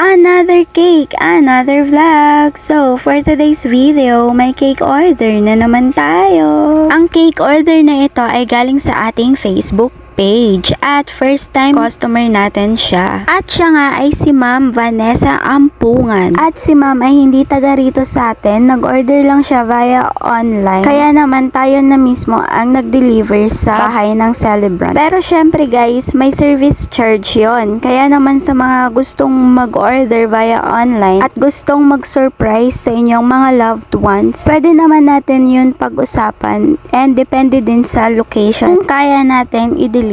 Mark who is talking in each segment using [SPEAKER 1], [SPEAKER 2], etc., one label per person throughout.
[SPEAKER 1] Another cake, another vlog. So, for today's video, may cake order na naman tayo. Ang cake order na ito ay galing sa ating Facebook page at first time customer natin siya. At siya nga ay si Ma'am Vanessa Ampungan. At si Ma'am ay hindi taga rito sa atin, nag-order lang siya via online. Kaya naman tayo na mismo ang nag-deliver sa bahay ng celebrant. Pero syempre guys, may service charge yon. Kaya naman sa mga gustong mag-order via online at gustong mag-surprise sa inyong mga loved ones, pwede naman natin yun pag-usapan and depende din sa location. Kung kaya natin i-deliver,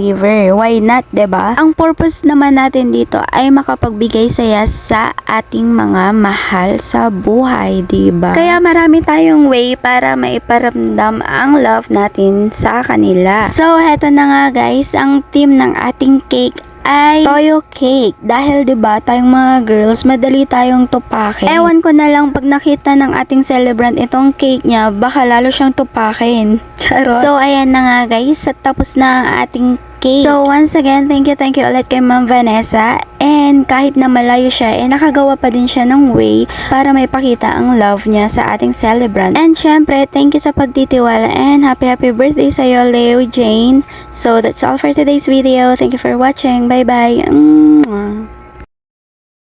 [SPEAKER 1] why not, 'di ba? Ang purpose naman natin dito ay makapagbigay saya sa ating mga mahal sa buhay, 'di ba? Kaya marami tayong way para maiparamdam ang love natin sa kanila. So, heto na nga guys, ang team ng ating cake ay toyo cake. Dahil 'di ba tayong mga girls, madali tayong tupakin. Ewan ko na lang pag nakita ng ating celebrant itong cake niya, baka lalo siyang tupakin. Charot. So ayan na nga guys, at tapos na ang ating cake. So once again, thank you ulit kay Ma'am Vanessa. And kahit na malayo siya, nakagawa pa din siya ng way para may pakita ang love niya sa ating celebrant. And syempre, thank you sa pagtitiwala and happy birthday sa iyo, Leo Jane. So that's all for today's video. Thank you for watching. Bye bye.